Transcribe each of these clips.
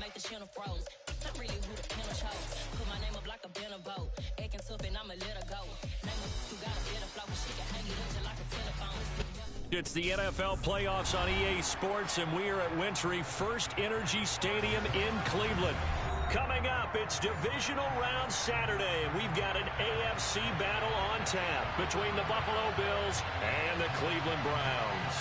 make the shimmer froze. I'm really who the pen chose. Put my name up like a banner boat. Acting tough and I'ma let her go. Name her, you got a better flow, but she can hang it up just like a telephone. It's the NFL playoffs on EA Sports, and we are at Wintry First Energy Stadium in Cleveland. Coming up, it's Divisional Round Saturday, and we've got an AFC battle on tap between the Buffalo Bills and the Cleveland Browns.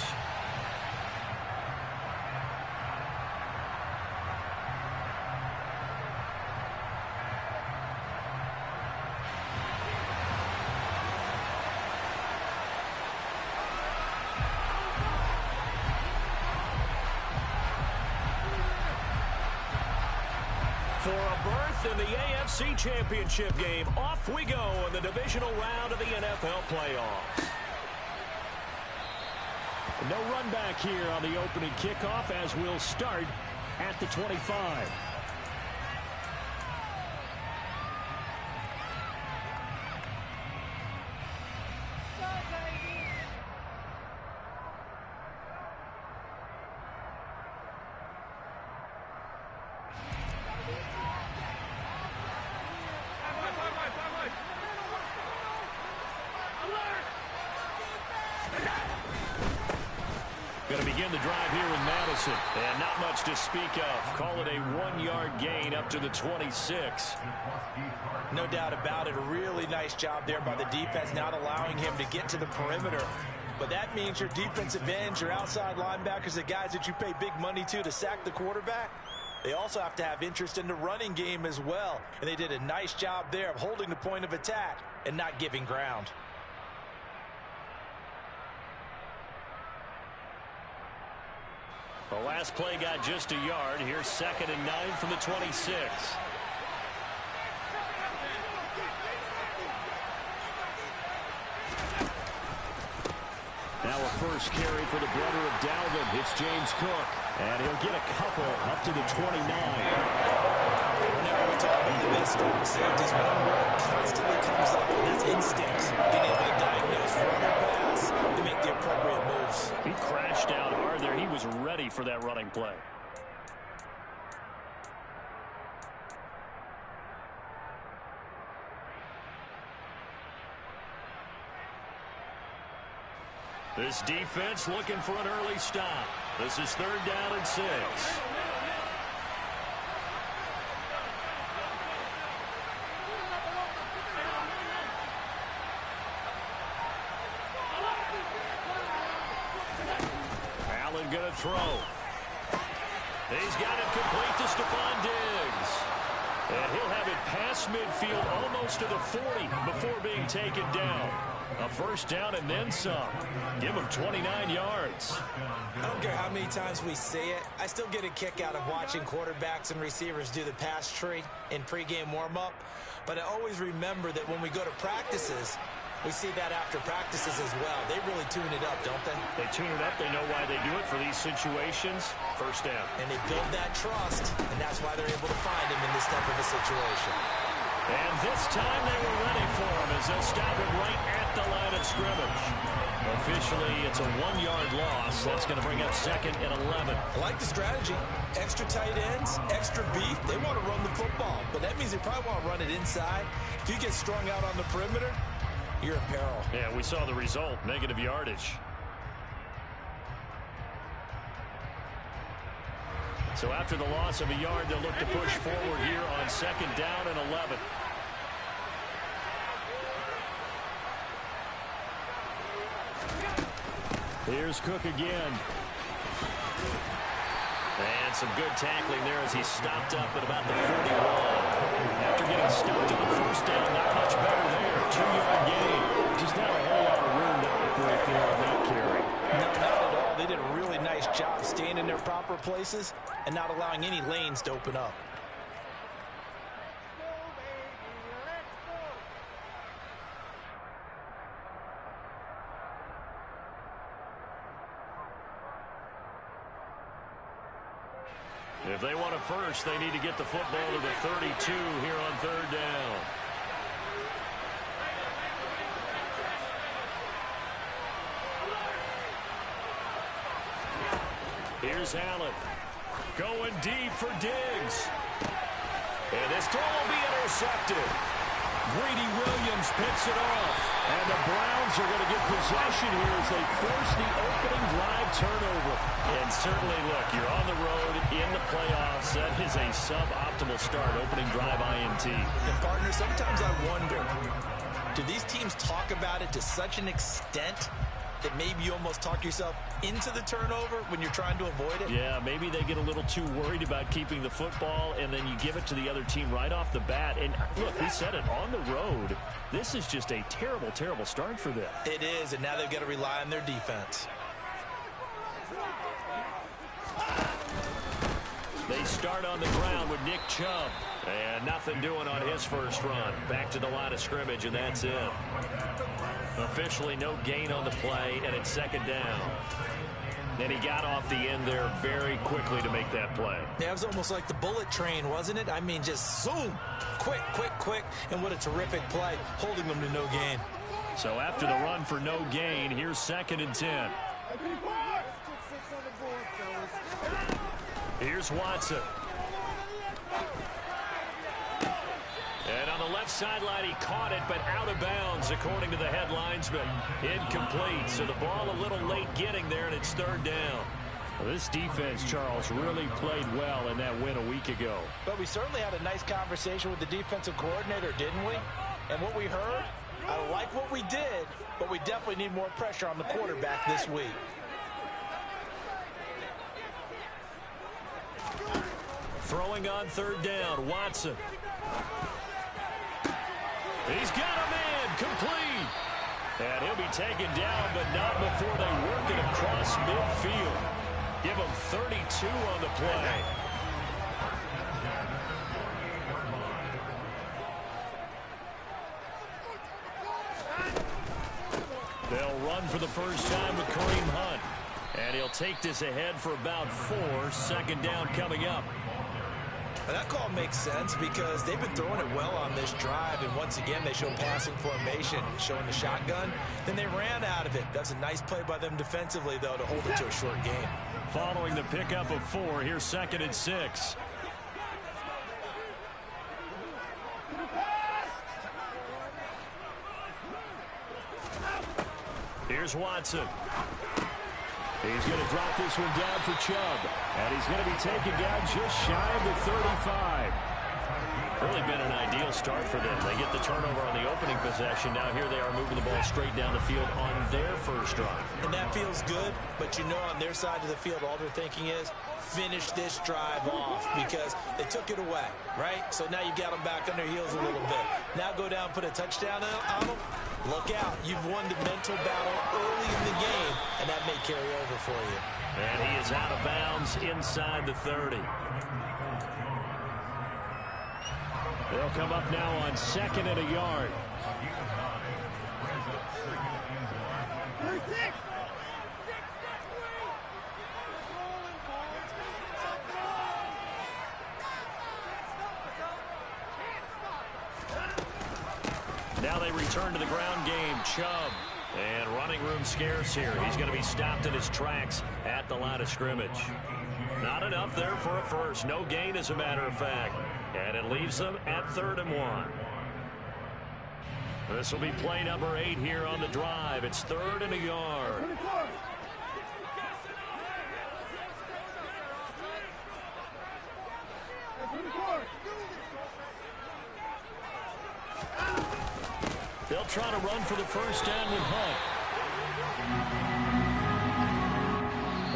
For a berth in the AFC Championship game, off we go in the divisional round of the NFL playoffs. No run back here on the opening kickoff as we'll start at the 25. Going to begin the drive here in Madison. And not much to speak of. Call it a 1-yard gain up to the 26. No doubt about it. A really nice job there by the defense, not allowing him to get to the perimeter. But that means your defensive ends, your outside linebackers, the guys that you pay big money to sack the quarterback, they also have to have interest in the running game as well. And they did a nice job there of holding the point of attack and not giving ground. The last play got just a yard. Here's 2nd and 9 from the 26. Now a first carry for the brother of Dalvin. It's James Cook. And he'll get a couple up to the 29. Whenever we talk about the best strong safeties, one word constantly comes up, and that's instincts. Being able to diagnose run or pass to make the appropriate moves. He crashed down hard there. He was ready for that running play. This defense looking for an early stop. This is 3rd down and 6. Allen going to throw. He's got it complete to Stephon Diggs. And he'll have it past midfield almost to the 40 before being taken down. A first down and then some. Give him 29 yards. I don't care how many times we say it. I still get a kick out of watching quarterbacks and receivers do the pass tree in pregame warm-up. But I always remember that when we go to practices, we see that after practices as well. They really tune it up, don't they? They tune it up. They know why they do it for these situations. First down. And they build that trust, and that's why they're able to find him in this type of a situation. And this time they were ready for him as they'll stop him right at the line of scrimmage. Officially, it's a 1-yard loss. That's going to bring up 2nd and 11. I like the strategy. Extra tight ends, extra beef. They want to run the football, but that means they probably want to run it inside. If you get strung out on the perimeter, you're in peril. Yeah, we saw the result. Negative yardage. So after the loss of a yard, they'll look to push forward here on 2nd down and 11. Here's Cook again. And some good tackling there as he stopped up at about the 41. After getting stopped at the first down, not much better there. 2-yard gain. Just not a whole lot of room to operate there on that carry. Not at all. They did a really nice job staying in their proper places and not allowing any lanes to open up. If they want a first, they need to get the football to the 32 here on 3rd down. Here's Allen. Going deep for Diggs. And this throw will be intercepted. Greedy Williams picks it off. And the Browns are going to get possession here as they force the opening drive turnover. And certainly, look, you're on the road in the playoffs. That is a suboptimal start, opening drive INT. And, partner, sometimes I wonder, do these teams talk about it to such an extent that maybe you almost talk yourself into the turnover when you're trying to avoid it? Yeah, maybe they get a little too worried about keeping the football, and then you give it to the other team right off the bat. And look, we said it, on the road, this is just a terrible, terrible start for them. It is, and now they've got to rely on their defense. They start on the ground with Nick Chubb. And nothing doing on his first run. Back to the line of scrimmage, and that's it. Officially no gain on the play, and it's second down. And he got off the end there very quickly to make that play. Yeah, it was almost like the bullet train, wasn't it? I mean, just zoom. Quick, quick, quick. And what a terrific play, holding them to no gain. So after the run for no gain, here's 2nd and 10. Here's Watson. And on the left sideline, he caught it, but out of bounds, according to the head linesman. Incomplete, so the ball a little late getting there, and it's 3rd down. Well, this defense, Charles, really played well in that win a week ago. But we certainly had a nice conversation with the defensive coordinator, didn't we? And what we heard, I like what we did, but we definitely need more pressure on the quarterback this week. Throwing on 3rd down, Watson. He's got a man, complete. And he'll be taken down, but not before they work it across midfield. Give him 32 on the play. They'll run for the first time with Kareem Hunt. And he'll take this ahead for about 4. 2nd down coming up. And that call makes sense because they've been throwing it well on this drive, and once again they show passing formation, showing the shotgun. Then they ran out of it. That's a nice play by them defensively, though, to hold it to a short game. Following the pickup of 4, here's 2nd and 6. Here's Watson. He's going to drop this one down for Chubb. And he's going to be taken down just shy of the 35. Really been an ideal start for them. They get the turnover on the opening possession. Now here they are moving the ball straight down the field on their first drive. And that feels good, but you know on their side of the field all they're thinking is finish this drive off because they took it away, right? So now you got them back on their heels a little bit. Now go down, put a touchdown on them. Look out. You've won the mental battle early in the game, and that may carry over for you. And he is out of bounds inside the 30. They'll come up now on 2nd and a yard. Now they return to the ground game. Chubb. And running room scarce here. He's going to be stopped in his tracks at the line of scrimmage. Not enough there for a first. No gain, as a matter of fact. And it leaves them at 3rd and 1. This will be play number 8 here on the drive. It's 3rd and a yard. They'll try to run for the first down with Hunt.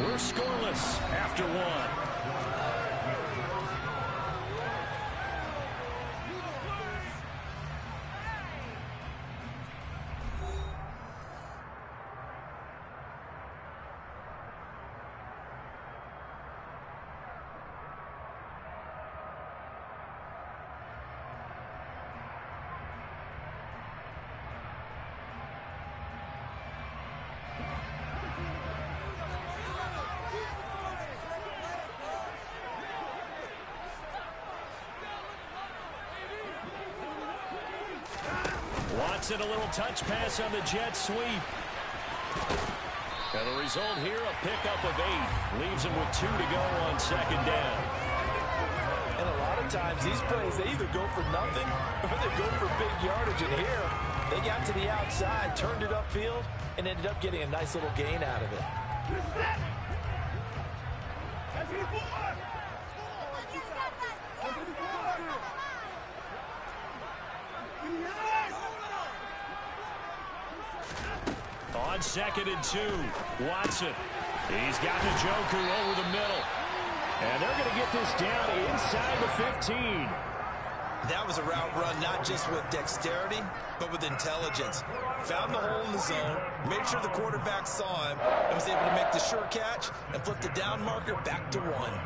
We're scoreless after 1. Watson, a little touch pass on the jet sweep. And the result here, a pickup of 8. Leaves him with 2 to go on second down. And a lot of times these plays, they either go for nothing or they go for big yardage. And here, they got to the outside, turned it upfield, and ended up getting a nice little gain out of it. On 2nd and 2, Watson. He's got Njoku over the middle. And they're going to get this down inside the 15. That was a route run not just with dexterity, but with intelligence. Found the hole in the zone, made sure the quarterback saw him, and was able to make the sure catch and flip the down marker back to 1.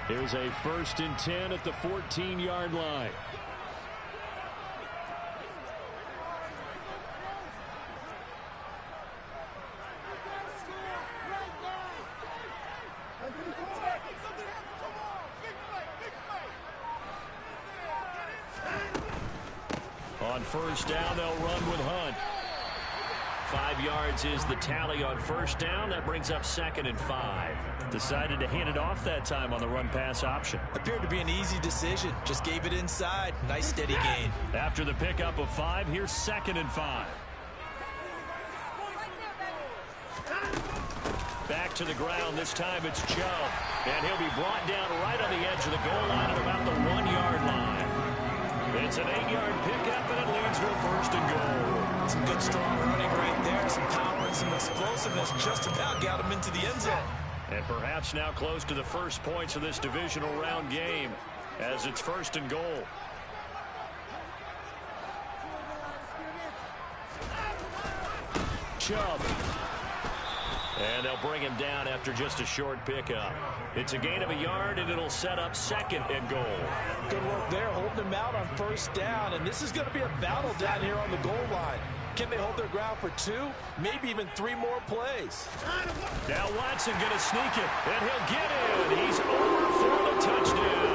Here's a 1st and 10 at the 14-yard line. On 1st down, they'll run with Hunt. 5 yards is the tally on 1st down. That brings up 2nd and 5. Decided to hand it off that time on the run-pass option. Appeared to be an easy decision. Just gave it inside. Nice steady gain. After the pickup of 5, here's 2nd and 5. Back to the ground. This time it's Chubb. And he'll be brought down right on the edge of the goal line at about the 1-yard line. It's an 8-yard pickup, and it leads to a 1st and goal. Some good, strong running right there. Some power and some explosiveness just about got him into the end zone. And perhaps now close to the first points of this divisional round game as it's 1st and goal. Chubb. And they'll bring him down after just a short pickup. It's a gain of a yard, and it'll set up 2nd and goal. Good work there, holding him out on 1st down. And this is going to be a battle down here on the goal line. Can they hold their ground for 2, maybe even 3 more plays? Now Watson going to sneak it, and he'll get in. He's over for the touchdown.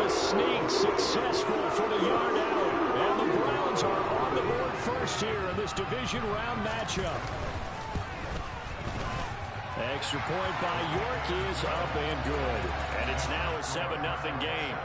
The sneak successful for the yard out. And the Browns are on the board first here in this division round matchup. Extra point by York is up and good. And it's now a 7-0 game.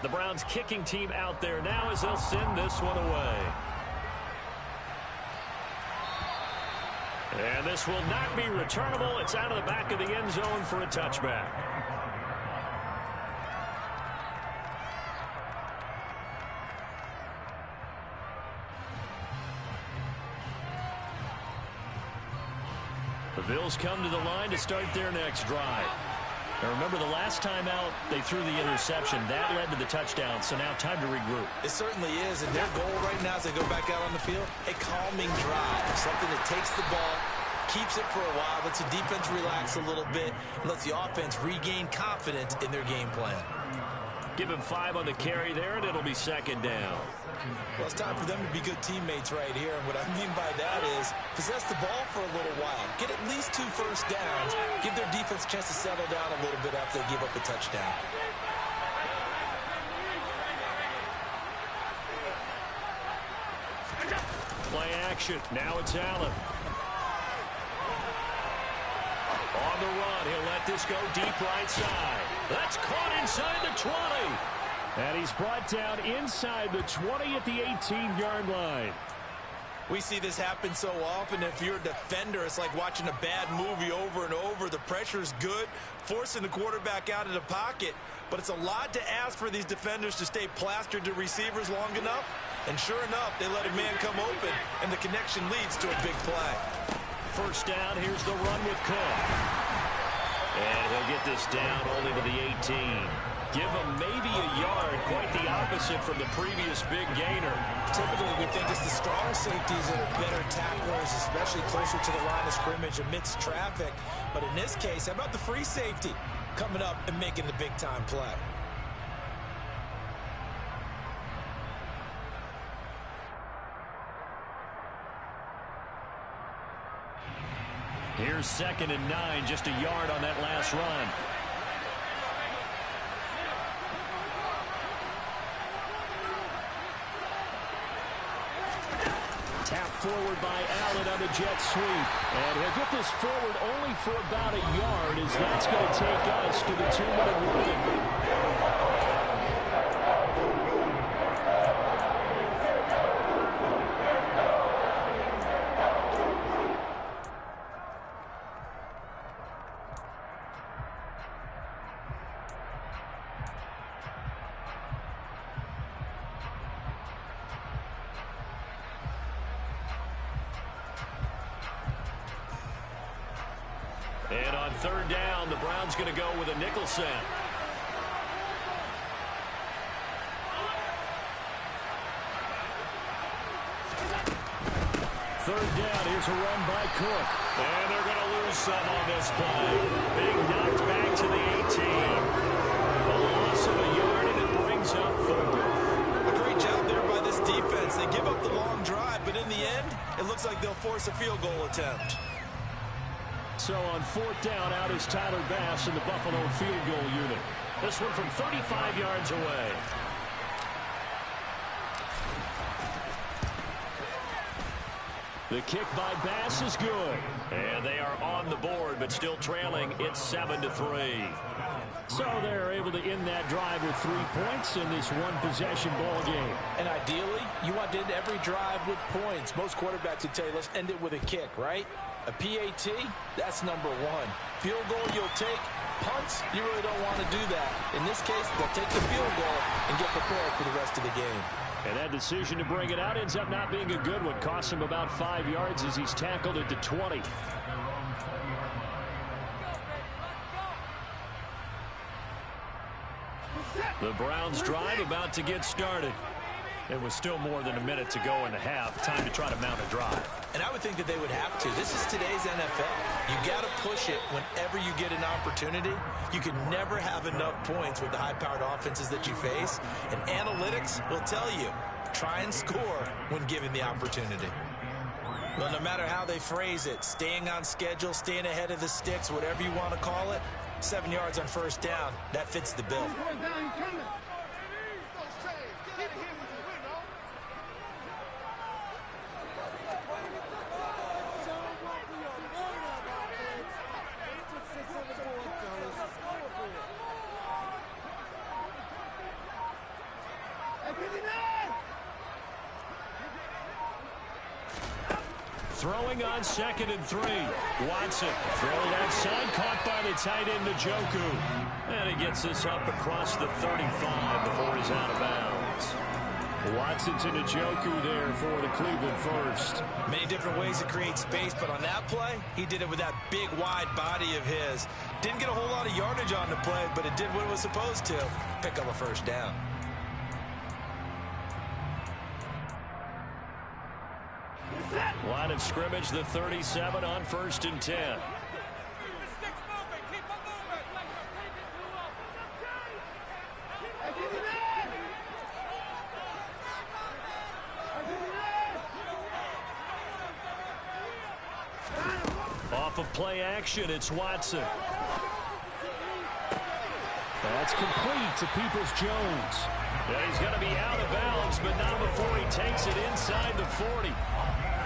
The Browns kicking team out there now as they'll send this one away. And this will not be returnable. It's out of the back of the end zone for a touchback. The Bills come to the line to start their next drive. Now remember, the last time out, they threw the interception. That led to the touchdown, so now time to regroup. It certainly is, and their goal right now as they go back out on the field, a calming drive, something that takes the ball, keeps it for a while, lets the defense relax a little bit, and lets the offense regain confidence in their game plan. Give him 5 on the carry there, and it'll be 2nd down. Well, it's time for them to be good teammates right here, and what I mean by that is possess the ball for a little while, get at least 2 first downs, give their defense a chance to settle down a little bit after they give up a touchdown. Play action. Now it's Allen. On the run, he'll let this go deep right side. That's caught inside the 20. And he's brought down inside the 20 at the 18-yard line. We see this happen so often. If you're a defender, it's like watching a bad movie over and over. The pressure's good, forcing the quarterback out of the pocket. But it's a lot to ask for these defenders to stay plastered to receivers long enough. And sure enough, they let a man come open, and the connection leads to a big play. First down, here's the run with Cook. And he'll get this down only to the 18. give him maybe a yard, quite the opposite from the previous big gainer. Typically, we think it's the strong safeties that are better tacklers, especially closer to the line of scrimmage amidst traffic. But in this case, how about the free safety coming up and making the big-time play? Here's 2nd and 9, just a yard on that last run. Tap forward by Allen on the jet sweep. And he'll get this forward only for about a yard, as that's going to take us to the 2-minute warning. And on 3rd down, the Browns going to go with a nickel set. Third down, here's a run by Cook. And they're going to lose some on this play. Being knocked back to the 18. A loss of a yard, and it brings up 4th. A great job there by this defense. They give up the long drive, but in the end, it looks like they'll force a field goal attempt. So on 4th down, out is Tyler Bass in the Buffalo field goal unit. This one from 35 yards away. The kick by Bass is good. And they are on the board, but still trailing. It's 7-3. So they're able to end that drive with 3 points in this one-possession ball game. And ideally, you want to end every drive with points. Most quarterbacks would tell you, let's end it with a kick, right? A PAT, that's number 1. Field goal, you'll take. Punts, you really don't want to do that. In this case, they'll take the field goal and get prepared for the rest of the game. And that decision to bring it out ends up not being a good one. Costs him about 5 yards as he's tackled at the 20. The Browns drive about to get started. It was still more than a minute to go in the half. Time to try to mount a drive. And I would think that they would have to. This is today's NFL. You got to push it whenever you get an opportunity. You can never have enough points with the high-powered offenses that you face. And analytics will tell you, try and score when given the opportunity. Well, no matter how they phrase it, staying on schedule, staying ahead of the sticks, whatever you want to call it, 7 yards on 1st down, that fits the bill. Throwing on 2nd and 3. Watson thrown outside, caught by the tight end Njoku. And he gets this up across the 35 before he's out of bounds. Watson to Njoku there for the Cleveland first. Many different ways to create space, but on that play, he did it with that big, wide body of his. Didn't get a whole lot of yardage on the play, but it did what it was supposed to. Pick up a 1st down. Line of scrimmage, the 37 on 1st and 10. Off of play action, it's Watson. That's complete to Peoples-Jones. Yeah, he's going to be out of bounds, but not before he takes it inside the 40.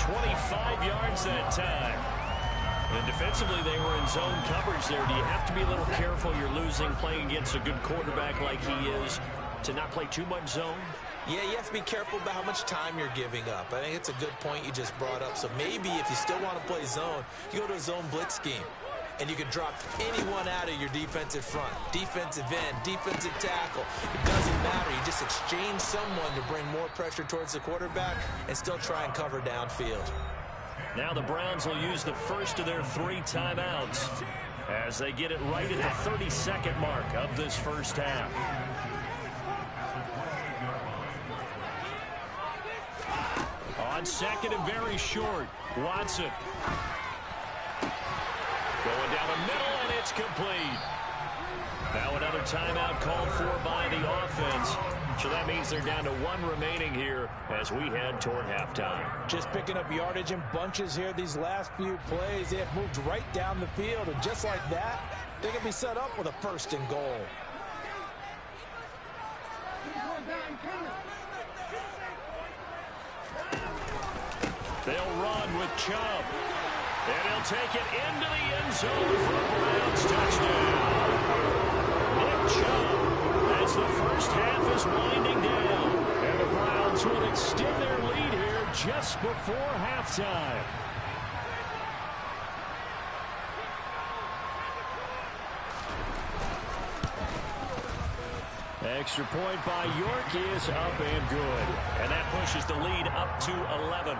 25 yards that time. And defensively, they were in zone coverage there. Do you have to be a little careful? You're losing, playing against a good quarterback like he is, to not play too much zone? Yeah, you have to be careful about how much time you're giving up. I think it's a good point you just brought up. So maybe if you still want to play zone, you go to a zone blitz scheme. And you can drop anyone out of your defensive front. Defensive end, defensive tackle. It doesn't matter. You just exchange someone to bring more pressure towards the quarterback and still try and cover downfield. Now the Browns will use the first of their 3 timeouts as they get it right at the 32nd mark of this first half. On second and very short, Watson. Going down the middle, and it's complete. Now another timeout called for by the offense. So that means they're down to one remaining here as we head toward halftime. Just picking up yardage in bunches here these last few plays. They have moved right down the field, and just like that, they can be set up with a first and goal. They'll run with Chubb. And he'll take it into the end zone for a Browns touchdown. Nick Chubb, as the first half is winding down. And the Browns will extend their lead here just before halftime. Extra point by York is up and good. And that pushes the lead up to 11.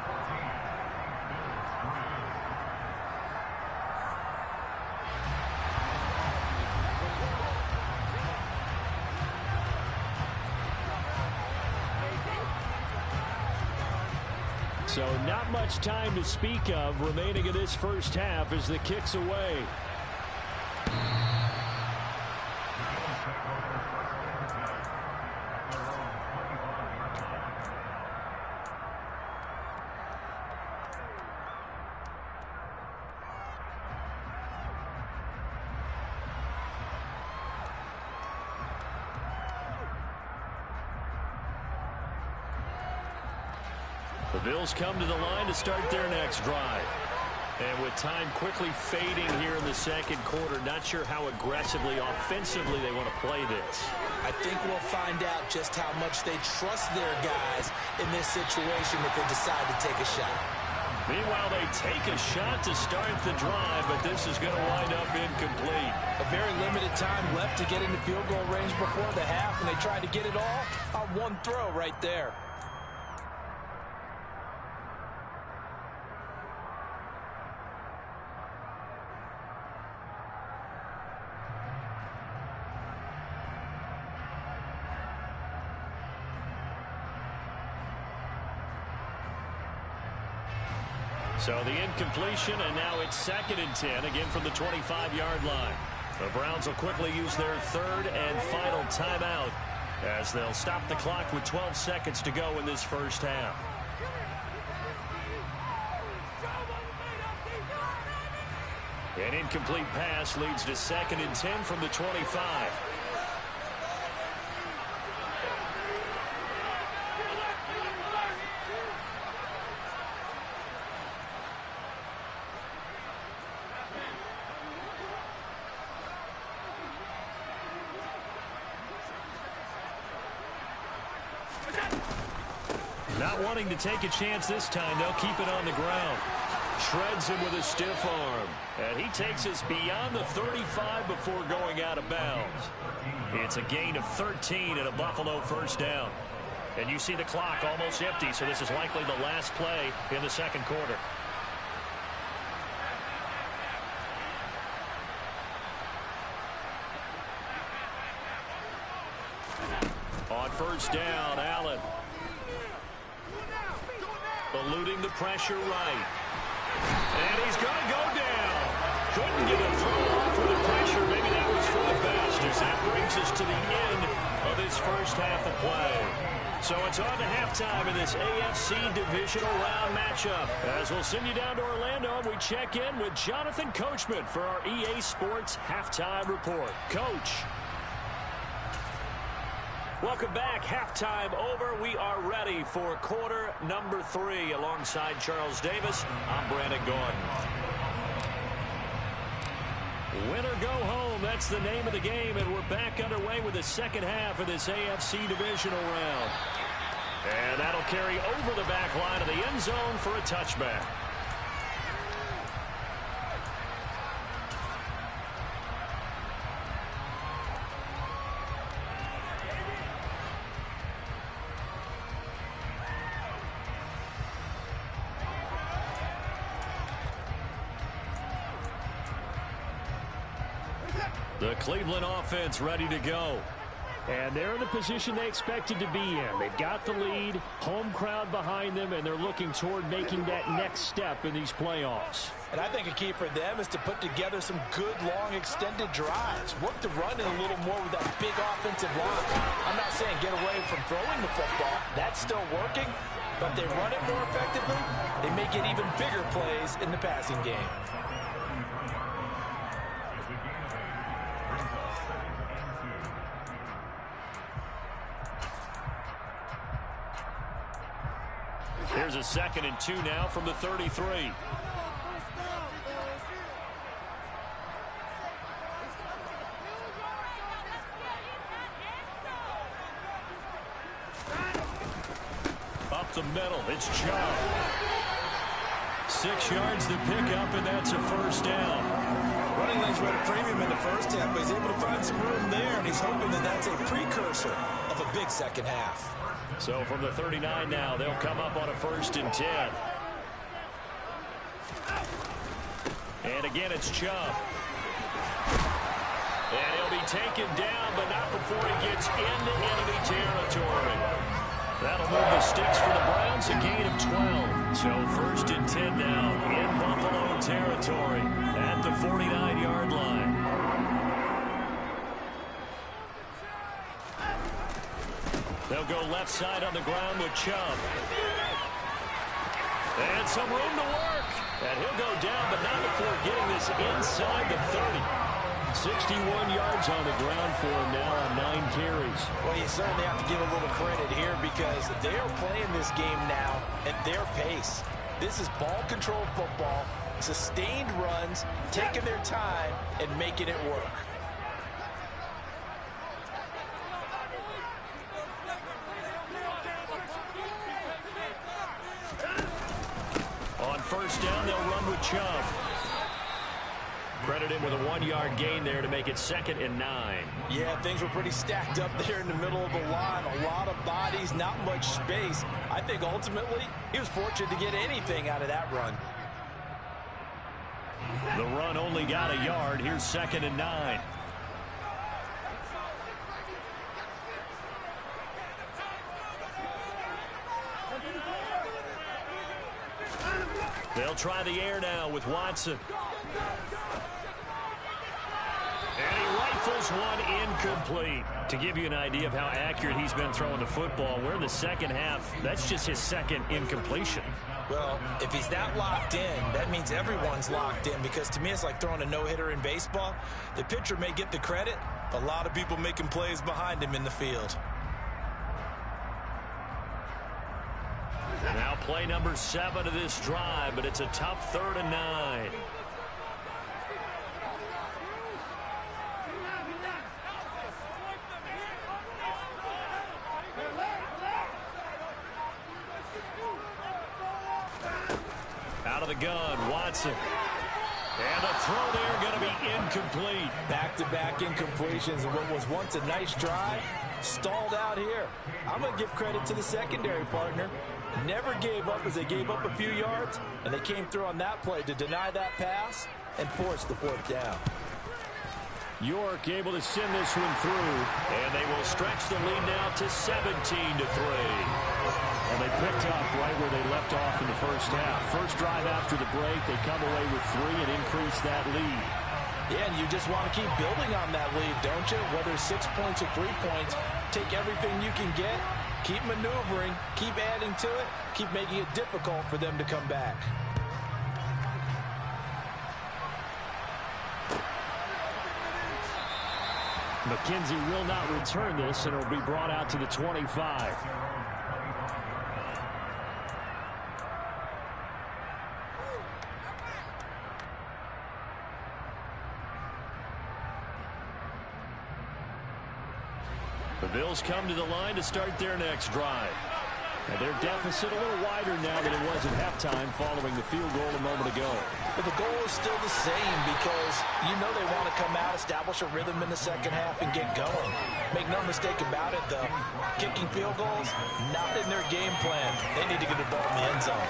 So not much time to speak of remaining in this first half as the kick's away. The Bills come to the line to start their next drive. And with time quickly fading here in the second quarter, not sure how aggressively, offensively they want to play this. I think we'll find out just how much they trust their guys in this situation if they decide to take a shot. Meanwhile, they take a shot to start the drive, but this is going to wind up incomplete. A very limited time left to get into field goal range before the half, and they tried to get it all on one throw right there. So the incompletion, and now it's 2nd and 10, again from the 25-yard line. The Browns will quickly use their third and final timeout as they'll stop the clock with 12 seconds to go in this first half. An incomplete pass leads to 2nd and 10 from the 25. Not wanting to take a chance this time, they'll keep it on the ground. Shreds him with a stiff arm. And he takes us beyond the 35 before going out of bounds. It's a gain of 13 and a Buffalo first down. And you see the clock almost empty, so this is likely the last play in the second quarter. On first down, Allen. Eluding the pressure right. And he's going to go down. Couldn't get a throw off with the pressure. Maybe that was for the best as that brings us to the end of this first half of play. So it's on to halftime in this AFC Divisional Round matchup. As we'll send you down to Orlando, and we check in with Jonathan Coachman for our EA Sports Halftime Report. Coach. Welcome back. Halftime over. We are ready for quarter number 3. Alongside Charles Davis, I'm Brandon Gordon. Win or go home, that's the name of the game, and we're back underway with the second half of this AFC Divisional Round. And that'll carry over the back line of the end zone for a touchback. The Cleveland offense ready to go. And they're in the position they expected to be in. They've got the lead, home crowd behind them, and they're looking toward making that next step in these playoffs. And I think a key for them is to put together some good, long, extended drives. Work the run in a little more with that big offensive line. I'm not saying get away from throwing the football. That's still working. But they run it more effectively, they may get even bigger plays in the passing game. Here's a 2nd and 2 now from the 33. Up the middle, it's Chubb. 6 yards to pick up, and that's a first down. Running lanes were at a premium in the first half, but he's able to find some room there, and he's hoping that that's a precursor of a big second half. So from the 39 now, they'll come up on a 1st and 10. And again, it's Chubb. And he'll be taken down, but not before he gets into enemy territory. That'll move the sticks for the Browns, a gain of 12. So 1st and 10 now in Buffalo territory at the 49-yard line. They'll go left side on the ground with Chubb. And some room to work. And he'll go down, but not before getting this inside the 30. 61 yards on the ground for him now on 9 carries. Well, you certainly have to give a little credit here because they are playing this game now at their pace. This is ball control football, sustained runs, taking their time, and making it work. On 1st down, they'll run with Chubb. Credit him with a 1-yard gain there to make it 2nd and 9. Yeah, things were pretty stacked up there in the middle of the line. A lot of bodies, not much space. I think ultimately he was fortunate to get anything out of that run. The run only got a yard. Here's 2nd and 9. They'll try the air now with Watson. And he rifles one incomplete. To give you an idea of how accurate he's been throwing the football, we're in the second half. That's just his 2nd incompletion. Well, if he's that locked in, that means everyone's locked in because to me it's like throwing a no-hitter in baseball. The pitcher may get the credit, a lot of people making plays behind him in the field. And now play number 7 of this drive, but it's a tough 3rd and 9. Out of the gun, Watson. And the throw there going to be incomplete. Back-to-back incompletions and what was once a nice drive stalled out here. I'm going to give credit to the secondary partner. Never gave up as they gave up a few yards, and they came through on that play to deny that pass and force the 4th down. York able to send this one through, and they will stretch the lead now to 17-3. And they picked up right where they left off in the first half. First drive after the break, they come away with 3 and increase that lead. Yeah, and you just want to keep building on that lead, don't you? Whether 6 points or 3 points, take everything you can get, keep maneuvering, keep adding to it, keep making it difficult for them to come back. McKenzie will not return this, and it'll be brought out to the 25. The Bills come to the line to start their next drive. And their deficit a little wider now than it was at halftime following the field goal a moment ago. But the goal is still the same because you know they want to come out, establish a rhythm in the second half, and get going. Make no mistake about it, though. Kicking field goals, not in their game plan. They need to get the ball in the end zone.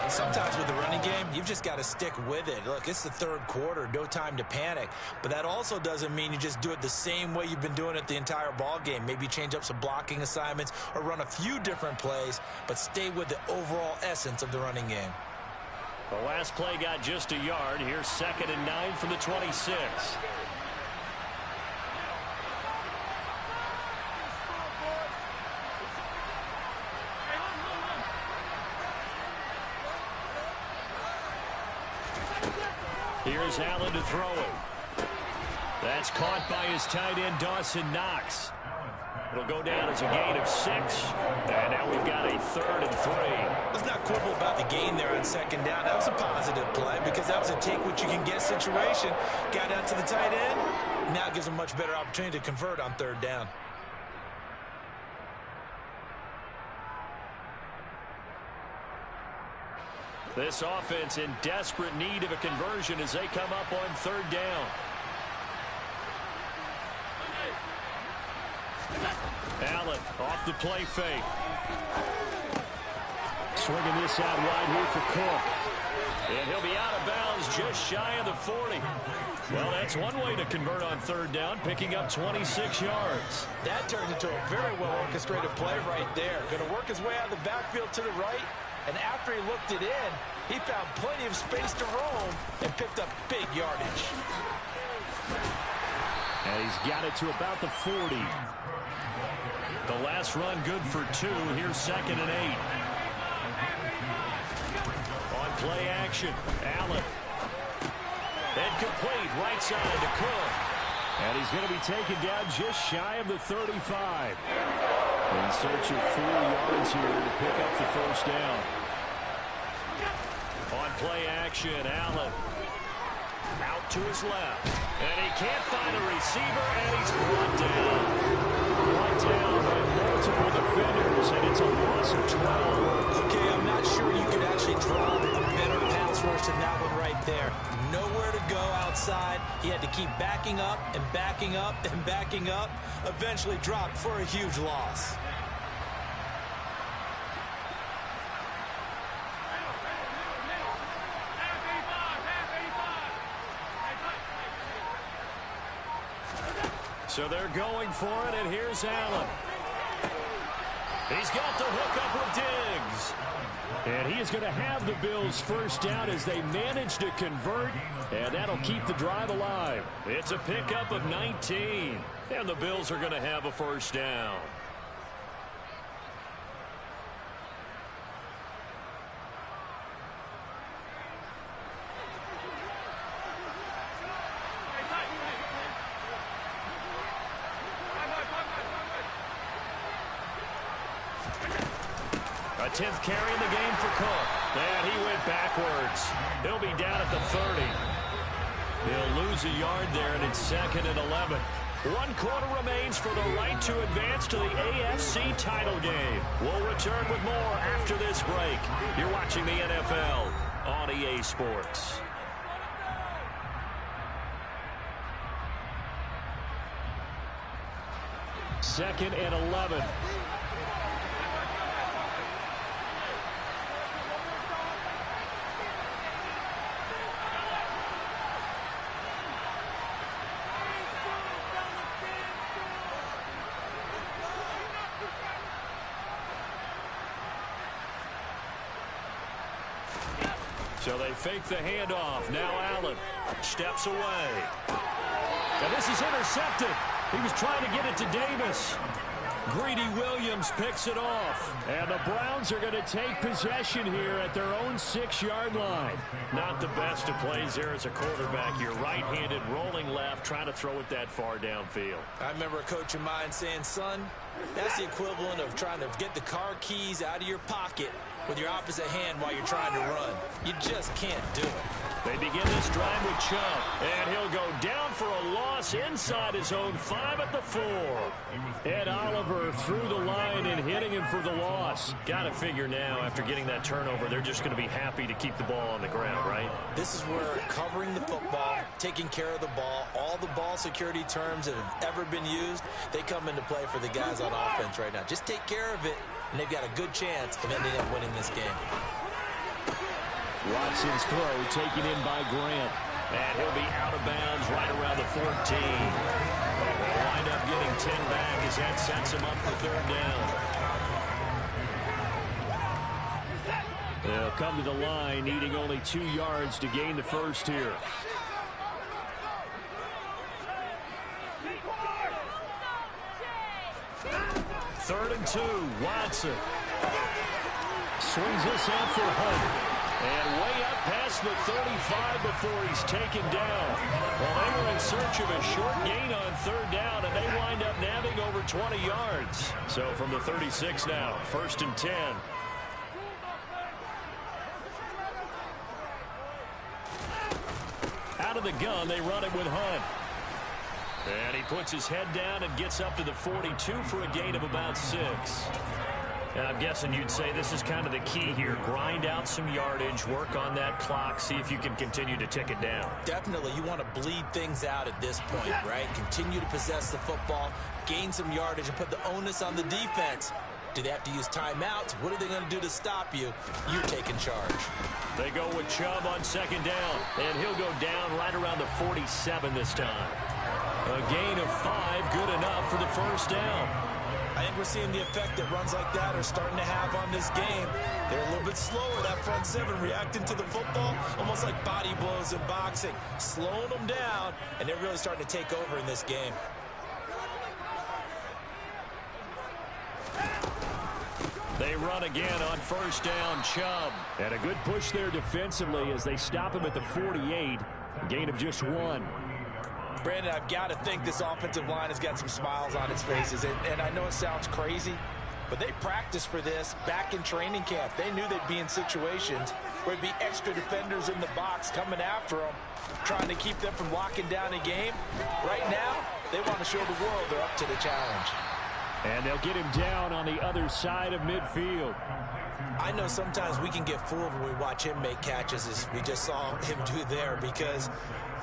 Sometimes with the running game, you've just got to stick with it. Look, it's the third quarter, no time to panic. But that also doesn't mean you just do it the same way you've been doing it the entire ball game. Maybe change up some blocking assignments or run a few different plays, but stay with the overall essence of the running game. The last play got just a yard. Here's 2nd and 9 from the 26. Here's Allen to throw it. That's caught by his tight end, Dawson Knox. It'll go down as a gain of 6. And now we've got a 3rd and 3. Let's not quibble about the gain there on 2nd down. That was a positive play because that was a take-what-you-can-get situation. Got out to the tight end. Now it gives them a much better opportunity to convert on 3rd down. This offense in desperate need of a conversion as they come up on 3rd down. Allen off the play fake. Swinging this out wide here for Cook. And he'll be out of bounds just shy of the 40. Well, that's one way to convert on 3rd down, picking up 26 yards. That turned into a very well-orchestrated play right there. Going to work his way out of the backfield to the right. And after he looked it in, he found plenty of space to roam and picked up big yardage. And he's got it to about the 40. The last run good for 2. Here's 2nd and 8. On play action, Allen. Incomplete, right side to Cook. And he's going to be taken down just shy of the 35. In search of 4 yards here to pick up the 1st down. On play action, Allen. Out to his left. And he can't find a receiver, and he's brought down. Brought down by multiple defenders, and it's a loss of 12. Okay, I'm not sure you could actually draw a better pass rush than that one right there. Nowhere to go outside. He had to keep backing up and backing up and backing up. Eventually dropped for a huge loss. So they're going for it, and here's Allen. He's got the hook up with Diggs. And he is going to have the Bills' 1st down as they manage to convert, and that'll keep the drive alive. It's a pickup of 19, and the Bills are going to have a 1st down. A 10th carry in the game for Cook. And he went backwards. He'll be down at the 30. He'll lose a yard there, and it's 2nd and 11. 1 quarter remains for the right to advance to the AFC title game. We'll return with more after this break. You're watching the NFL on EA Sports. Second and 11. So they fake the handoff. Now Allen steps away. And this is intercepted. He was trying to get it to Davis. Greedy Williams picks it off. And the Browns are going to take possession here at their own 6-yard line. Not the best of plays there as a quarterback. You're right-handed, rolling left, trying to throw it that far downfield. I remember a coach of mine saying, son, That's the equivalent of trying to get the car keys out of your pocket with your opposite hand while you're trying to run. You just can't do it. They begin this drive with Chubb, and he'll go down for a loss inside his own 5 at the 4. Ed Oliver through the line and hitting him for the loss. Got to figure now, after getting that turnover, they're just going to be happy to keep the ball on the ground, right? This is where covering the football, taking care of the ball, all the ball security terms that have ever been used, they come into play for the guys on offense right now. Just take care of it, and they've got a good chance of ending up winning this game. Watson's throw taken in by Grant. And he'll be out of bounds right around the 14. They'll wind up getting 10 back as that sets him up for 3rd down. They'll come to the line needing only 2 yards to gain the first here. Third and 2. Watson swings this out for Hunt. And way up past the 35 before he's taken down. Well, they were in search of a short gain on 3rd down, and they wind up nabbing over 20 yards. So from the 36 now, 1st and 10. Out of the gun, they run it with Hunt. And he puts his head down and gets up to the 42 for a gain of about 6. And I'm guessing you'd say this is kind of the key here. Grind out some yardage, work on that clock, see if you can continue to tick it down. Definitely. You want to bleed things out at this point, right? Continue to possess the football, gain some yardage, and put the onus on the defense. Do they have to use timeouts? What are they going to do to stop you? You're taking charge. They go with Chubb on 2nd down, and he'll go down right around the 47 this time. A gain of 5, good enough for the 1st down. I think we're seeing the effect that runs like that are starting to have on this game. They're a little bit slower, that front 7, reacting to the football, almost like body blows in boxing, slowing them down, and they're really starting to take over in this game. They run again on 1st down, Chubb. And a good push there defensively as they stop him at the 48. A gain of just 1. Brandon, I've got to think this offensive line has got some smiles on its faces. And I know it sounds crazy, but they practiced for this back in training camp. They knew they'd be in situations where there'd be extra defenders in the box coming after them, trying to keep them from locking down a game. Right now, they want to show the world they're up to the challenge. And they'll get him down on the other side of midfield. I know sometimes we can get fooled when we watch him make catches, as we just saw him do there, because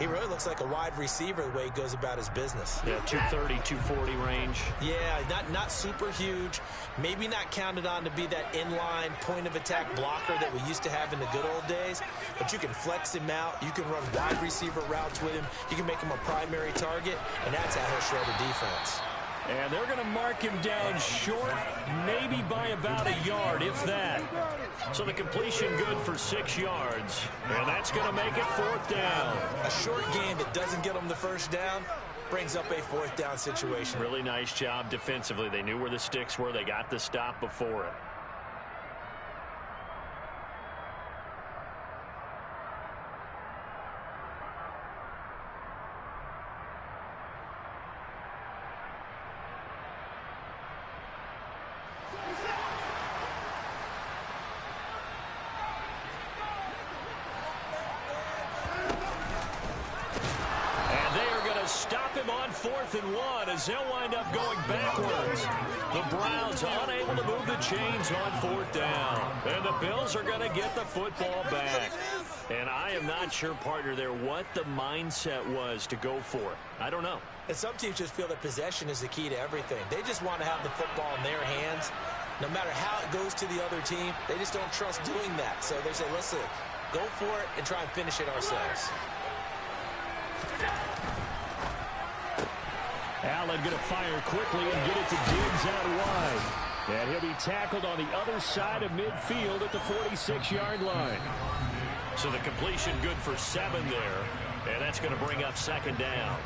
he really looks like a wide receiver the way he goes about his business. Yeah, 230, 240 range. Yeah, not super huge. Maybe not counted on to be that inline point-of-attack blocker that we used to have in the good old days. But you can flex him out. You can run wide receiver routes with him. You can make him a primary target, and that's how he'll shred a defense. And they're going to mark him down short, maybe by about a yard, if that. So the completion good for 6 yards. And that's going to make it 4th down. A short game that doesn't get them the 1st down brings up a 4th down situation. Really nice job defensively. They knew where the sticks were. They got the stop before it. Stop him on 4th and 1 as they'll wind up going backwards. The Browns unable to move the chains on 4th down. And the Bills are going to get the football back. And I am not sure, partner, there what the mindset was to go for it. I don't know. And some teams just feel that possession is the key to everything. They just want to have the football in their hands. No matter how it goes to the other team, they just don't trust doing that. So they say, listen, go for it and try and finish it ourselves. Allen going to fire quickly and get it to Diggs out wide. And he'll be tackled on the other side of midfield at the 46-yard line. So the completion good for 7 there. And that's going to bring up 2nd down.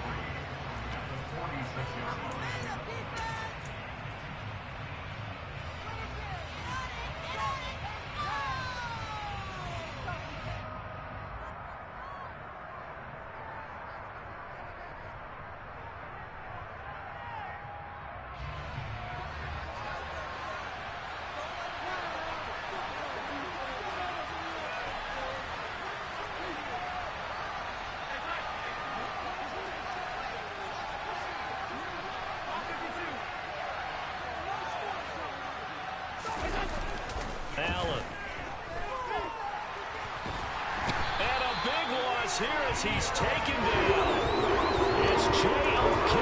as he's taken down. It's J.O.K.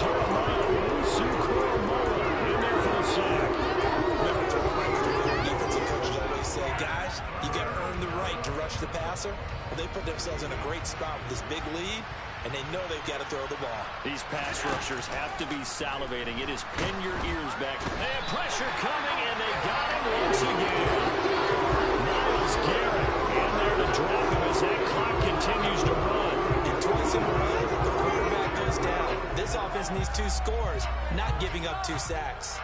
Jeremiah Owusu-Koramoah in there for the sack. Remember, defensive coaches always say, guys, you got to earn the right to rush the passer. Well, they put themselves in a great spot with this big lead, and they know they've got to throw the ball. These pass rushers have to be salivating. It is pin your ears back. They have pressure coming, and they got him once again. Myles Garrett in there to drop him as that clock continues to run. And twice in a row, the quarterback goes down. This offense needs 2 scores, not giving up 2 sacks.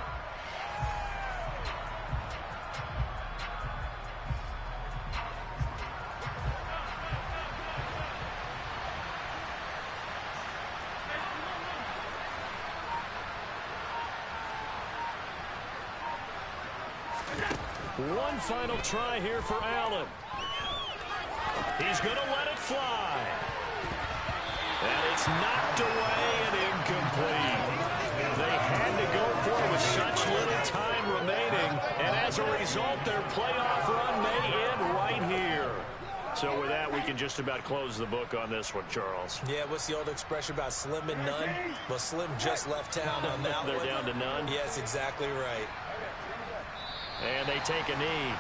One final try here for Allen. He's going to let it fly. And it's knocked away and incomplete. They had to go for it with such little time remaining. And as a result, their playoff run may end right here. So with that, we can just about close the book on this one, Charles. Yeah, what's the old expression about slim and none? Well, Slim just left town on that They're one. down to none? Yes, exactly right. And they take a knee.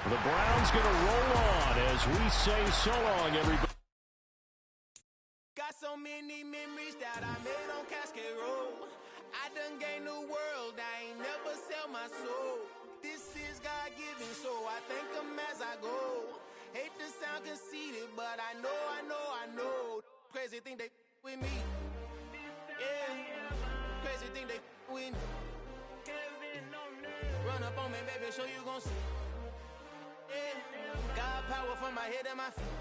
The Browns going to roll on as we say so long, everybody. Got so many memories that I made on Cascade Road. I done gained the world, I ain't never sell my soul. This is God-given, so I thank him as I go. Hate to sound conceited, but I know. Crazy thing they with me. Yeah, crazy thing they with me. Run up on me, baby, show you gon' see. Yeah, God power from my head and my feet.